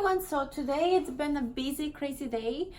everyone, so today it's been a busy, crazy day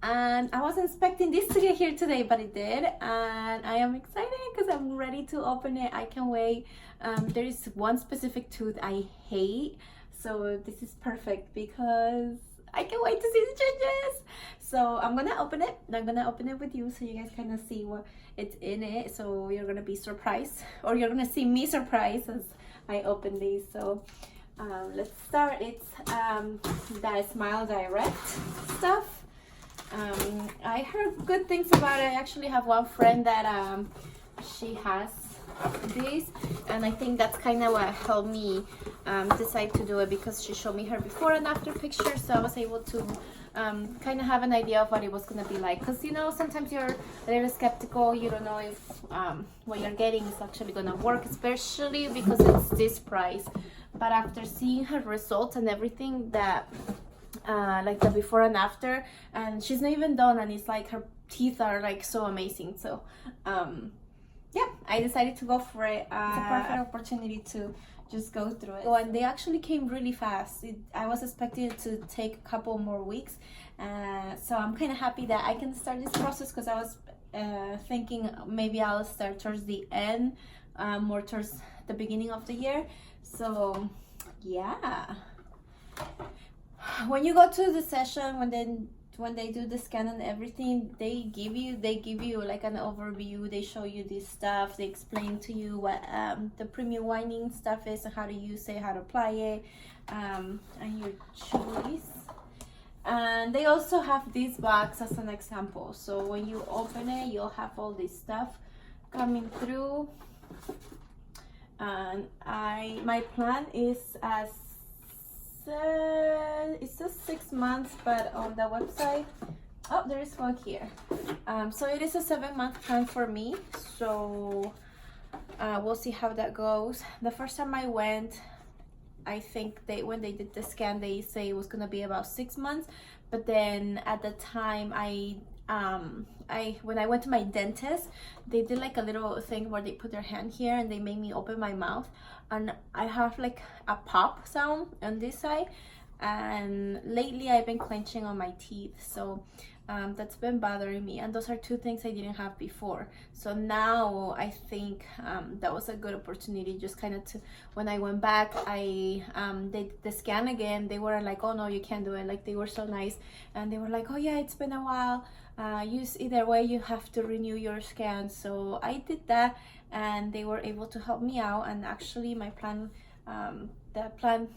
and I wasn't expecting this to get here today, but it did, and I am excited because I'm ready to open it. I can't wait. There is one specific tooth I hate, so this is perfect because I can't wait to see the changes. So I'm gonna open it. I'm gonna open it with you so you guys kind of see what it's in it, so you're gonna be surprised, or you're gonna see me surprised as I open these. So let's start. It's that Smile Direct stuff. I heard good things about it. I actually have one friend that she has this, and I think that's kind of what helped me decide to do it, because she showed me her before and after picture, so I was able to kind of have an idea of what it was going to be like, because you know, sometimes you're a little skeptical. You don't know if what you're getting is actually going to work, especially because it's this price. But after seeing her results and everything, that like the before and after, and she's not even done, and it's like her teeth are like so amazing. So yeah, I decided to go for it. It's a perfect opportunity to just go through it. Oh, and they actually came really fast. I was expecting it to take a couple more weeks, so I'm kind of happy that I can start this process, because I was thinking maybe I'll start towards the end, more towards the beginning of the year. So yeah, when you go to the session, when they do the scan and everything, they give you like an overview. They show you this stuff. They explain to you what the premium whitening stuff is and how to use it, how to apply it, and your choice. And they also have this box as an example. So when you open it, you'll have all this stuff coming through. And my plan is it says 6 months, but on the website, oh, there is one here. So it is a 7-month plan for me. So we'll see how that goes. The first time I went, I think when they did the scan, they say it was gonna be about 6 months. But then at the time when I went to my dentist, they did like a little thing where they put their hand here and they made me open my mouth, and I have like a pop sound on this side, and lately I've been clenching on my teeth, so that's been bothering me, and those are two things I didn't have before. So now I think that was a good opportunity, just kind of to, when I went back, they did the scan again. They were like, oh no, you can't do it. Like, they were so nice, and they were like, oh yeah, it's been a while, either way you have to renew your scan. So I did that, and they were able to help me out, and actually my plan, the plan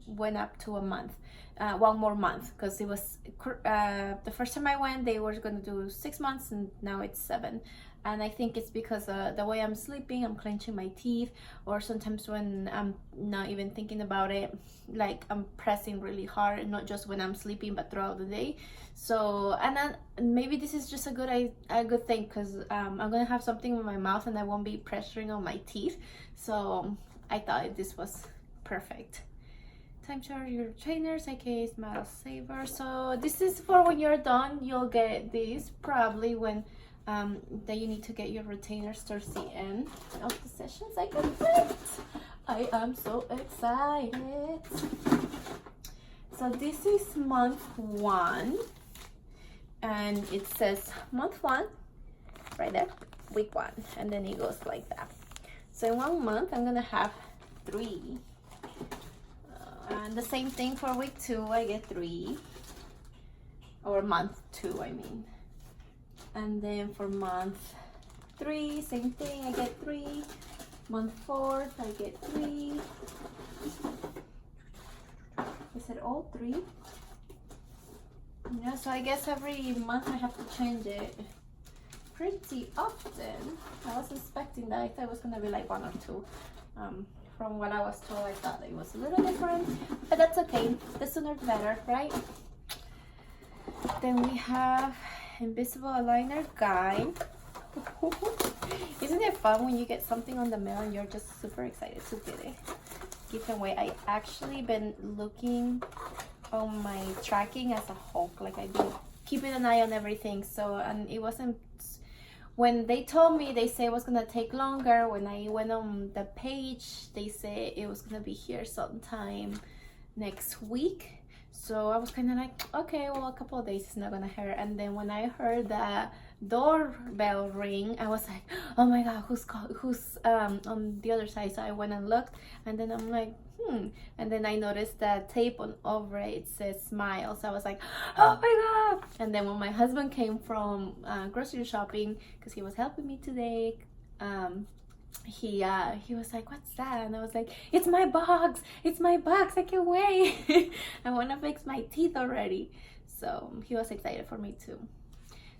went up to a month, one more month, because it was the first time I went, they were going to do 6 months, and now it's 7. And I think it's because the way I'm sleeping, I'm clenching my teeth, or sometimes when I'm not even thinking about it, like I'm pressing really hard, not just when I'm sleeping but throughout the day. So, and then maybe this is just a good thing, because I'm gonna have something in my mouth and I won't be pressuring on my teeth. So I thought this was perfect. Time charge your trainers, aka Smile Saver. So this is for when you're done. You'll get this probably when that you need to get your retainers towards the end of the sessions. I can't wait. I am so excited. So this is month 1, and it says month 1 right there, week 1, and then it goes like that. So in 1 month I'm gonna have 3. And the same thing for week 2, I get 3, or month 2 I mean. And then for month 3, same thing, I get 3. Month 4, I get 3. Is it all 3? Yeah, so I guess every month I have to change it pretty often. I was expecting that. I thought it was gonna be like 1 or 2. From what I was told, I thought it was a little different, but that's okay. The sooner the better, right? Then we have Invisible Aligner Guide. Isn't it fun when you get something on the mail and you're just super excited to get it giveaway? I actually been looking on my tracking as a Hulk. Like, I've been keeping an eye on everything. So, and it wasn't, when they told me, they say it was gonna take longer. When I went on the page, they say it was gonna be here sometime next week. So I was kind of like, okay, well, a couple of days is not gonna hurt. And then when I heard the doorbell ring, I was like, oh my god, who's on the other side? So I went and looked, and then I'm like, and then I noticed that tape on over it says smile. So I was like, oh my god. And then when my husband came from grocery shopping, because he was helping me today, he was like, what's that? And I was like, it's my box, I can't wait. I want to fix my teeth already. So he was excited for me too.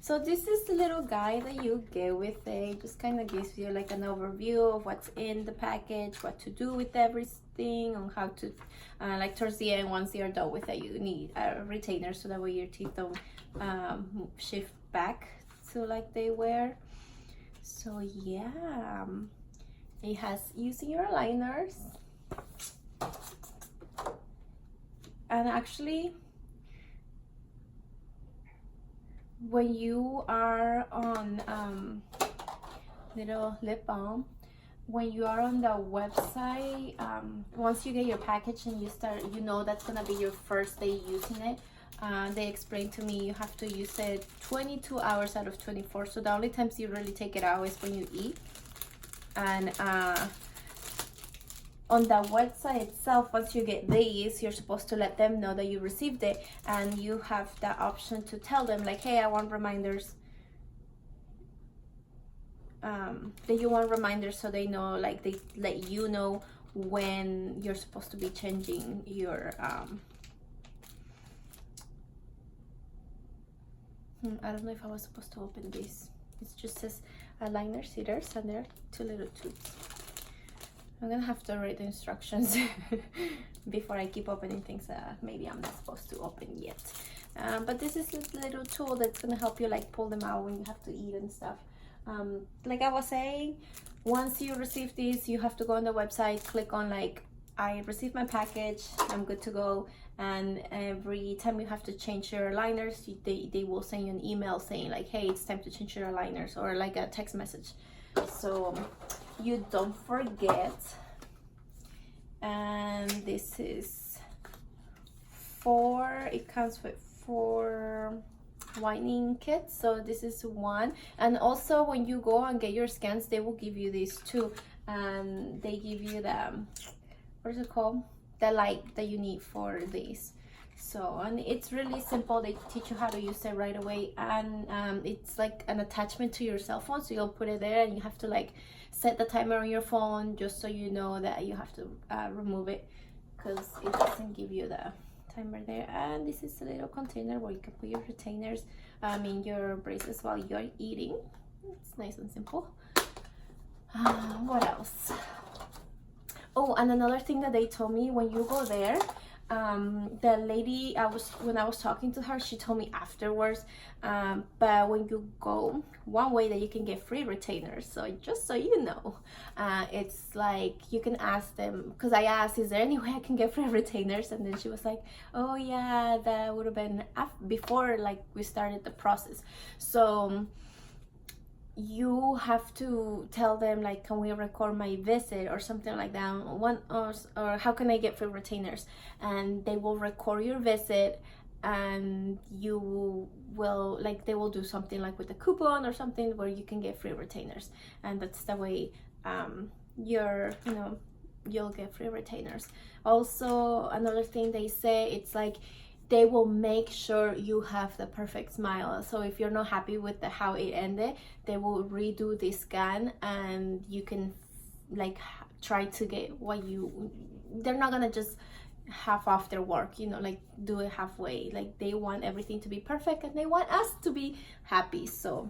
So this is the little guide that you get with it. It just kind of gives you like an overview of what's in the package, what to do with everything, on how to like towards the end, once you're done with it, you need a retainer so that way your teeth don't shift back to like they were. So yeah, it has using your aligners, and actually when you are on little lip balm, when you are on the website, once you get your package and you know that's gonna be your first day using it, they explained to me you have to use it 22 hours out of 24. So the only times you really take it out is when you eat. And on the website itself, once you get these, you're supposed to let them know that you received it, and you have the option to tell them like, hey, I want reminders, that you want reminders, so they know, like they let you know when you're supposed to be changing your I don't know if I was supposed to open this. It just says aligner scissors, and there are two little tubes. I'm gonna have to read the instructions before I keep opening things that maybe I'm not supposed to open yet. But this is a little tool that's gonna help you like pull them out when you have to eat and stuff. Like I was saying, once you receive this, you have to go on the website, click on like, I received my package, I'm good to go. And every time you have to change your aligners, they will send you an email saying like, hey, it's time to change your aligners, or like a text message, so you don't forget. And this is it comes with 4 whitening kits, so this is one. And also when you go and get your scans, they will give you these too, and they give you the, what is it called, the light that you need for these. So, and it's really simple. They teach you how to use it right away, and it's like an attachment to your cell phone, so you'll put it there, and you have to like set the timer on your phone just so you know that you have to remove it, because it doesn't give you the timer there. And this is a little container where you can put your retainers, your braces while you're eating. It's nice and simple. What else? Oh, and another thing that they told me, when you go there, the lady when I was talking to her, she told me afterwards, but when you go, one way that you can get free retainers, so just so you know, it's like you can ask them, because I asked, is there any way I can get free retainers? And then she was like, oh yeah, that would have been before like we started the process. So you have to tell them like, can we record my visit or something like that, or how can I get free retainers? And they will record your visit, and you will like, they will do something like with a coupon or something where you can get free retainers, and that's the way you'll get free retainers. Also, another thing they say, it's like they will make sure you have the perfect smile. So if you're not happy with how it ended, they will redo the scan, and you can like try to get what they're not gonna just half off their work, like do it halfway. Like they want everything to be perfect, and they want us to be happy. So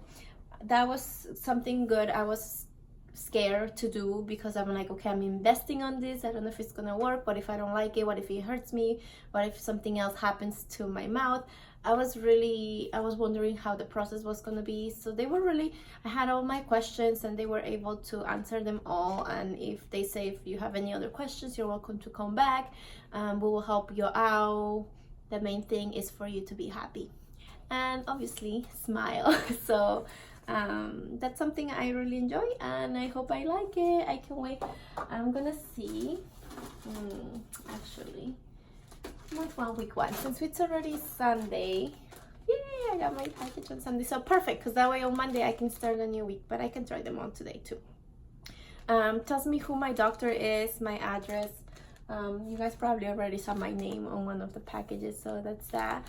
that was something good. I was scared to do, because I'm like, okay, I'm investing on this, I don't know if it's gonna work. What if I don't like it? What if it hurts me? What if something else happens to my mouth? I was wondering how the process was gonna be. So I had all my questions, and they were able to answer them all. And if you have any other questions, you're welcome to come back. We will help you out. The main thing is for you to be happy, and obviously smile. So that's something I really enjoy, and I hope I like it. I can't wait. I'm gonna see, actually month 1, week 1. Since it's already Sunday, yay, I got my package on Sunday, so perfect, because that way on Monday I can start a new week, but I can try them on today too. Tells me who my doctor is, my address. You guys probably already saw my name on one of the packages, so that's that.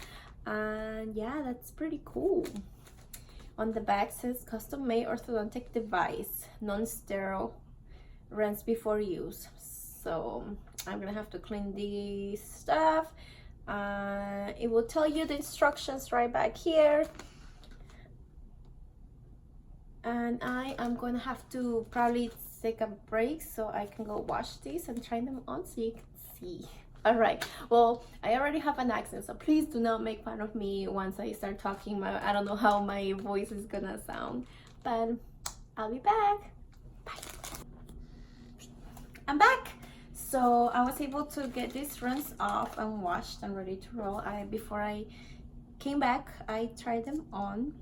And yeah, that's pretty cool. On the back says custom made orthodontic device, non-sterile, rinse before use. So I'm gonna have to clean this stuff. It will tell you the instructions right back here. And I am gonna have to probably take a break so I can go wash these and try them on so you can see. All right, well, I already have an accent, so please do not make fun of me once I start talking. I don't know how my voice is gonna sound, but I'll be back. Bye. I'm back. So I was able to get these rinsed off and washed and ready to roll. Before I came back, I tried them on.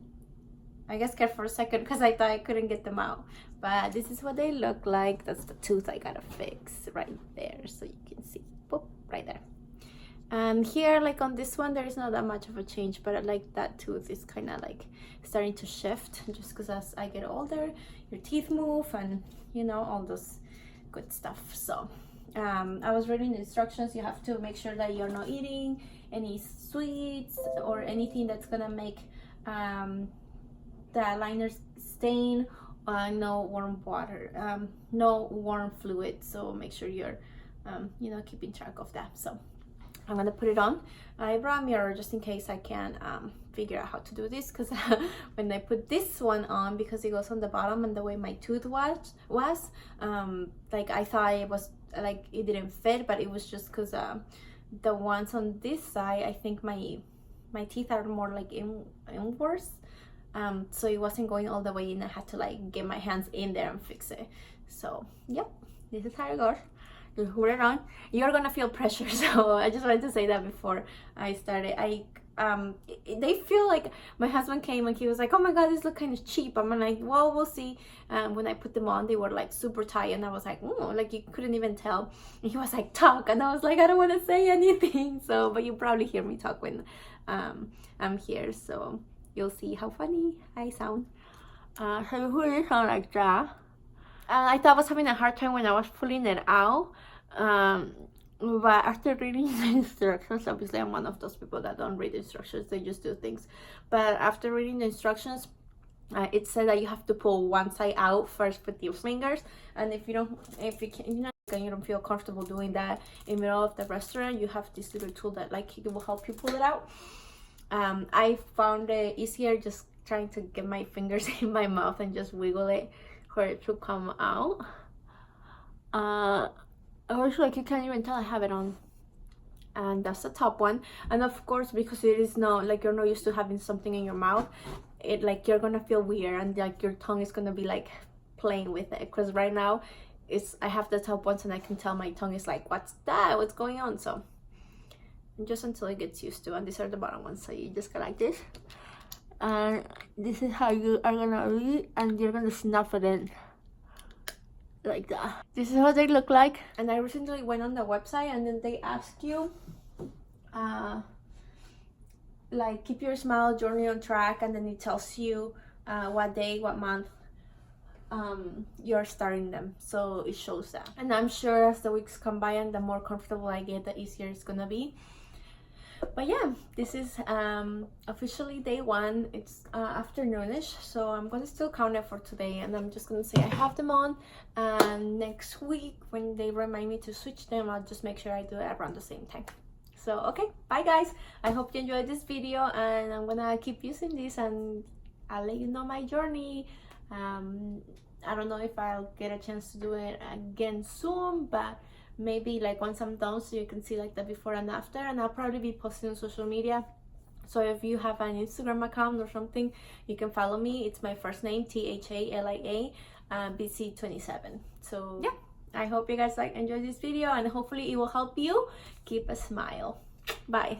I got scared for a second because I thought I couldn't get them out, but this is what they look like. That's the tooth I gotta fix right there, so you can see. Boop, right there. And here, like on this one, there is not that much of a change, but like that tooth is kind of like starting to shift, just because as I get older, your teeth move and you know, all those good stuff. So I was reading the instructions. You have to make sure that you're not eating any sweets or anything that's gonna make the liners stain. No warm water, no warm fluid, so make sure you're you know, keeping track of that. So I'm gonna put it on. I brought a mirror just in case I can figure out how to do this, because when I put this one on, because it goes on the bottom and the way my tooth was like I thought it was like it didn't fit, but it was just because the ones on this side, I think my teeth are more like inwards. So it wasn't going all the way in. I had to like get my hands in there and fix it. So yep, this is how it goes. You put it on, you're gonna feel pressure. So I just wanted to say that before I started. They feel like, my husband came and he was like, oh my god, these look kind of cheap. I'm like, well, we'll see. When I put them on, they were like super tight, and I was like, oh, like you couldn't even tell. And he was like, talk, and I was like, I don't want to say anything. So but you probably hear me talk when I'm here, so you'll see how funny I sound. So you put it on like that. I thought I was having a hard time when I was pulling it out, but after reading the instructions, obviously I'm one of those people that don't read instructions, they just do things. But after reading the instructions, it said that you have to pull one side out first with your fingers, and if you don't feel comfortable doing that in the middle of the restaurant, you have this little tool that like it will help you pull it out. I found it easier just trying to get my fingers in my mouth and just wiggle it for it to come out. Also, like you can't even tell I have it on. And that's the top one. And of course, because it is not like you're not used to having something in your mouth, it like you're gonna feel weird, and like your tongue is gonna be like playing with it. Because right now I have the top ones and I can tell my tongue is like, what's that? What's going on? So just until it gets used to. And these are the bottom ones, so you just go like this. And this is how you are gonna read, and you're gonna snap it in like that. This is how they look like. And I recently went on the website, and then they ask you like keep your smile journey on track, and then it tells you what day, what month you're starting them, so it shows that. And I'm sure as the weeks come by and the more comfortable I get, the easier it's gonna be. But yeah, this is officially day 1. It's afternoonish, so I'm gonna still count it for today, and I'm just gonna say I have them on, and next week when they remind me to switch them, I'll just make sure I do it around the same time. So okay, bye guys, I hope you enjoyed this video, and I'm gonna keep using this and I'll let you know my journey. I don't know if I'll get a chance to do it again soon, but maybe like once I'm done, so you can see like the before and after. And I'll probably be posting on social media, so if you have an Instagram account or something, you can follow me. It's my first name, THALIA BC27. So yeah, I hope you guys enjoyed this video, and hopefully it will help you keep a smile. Bye.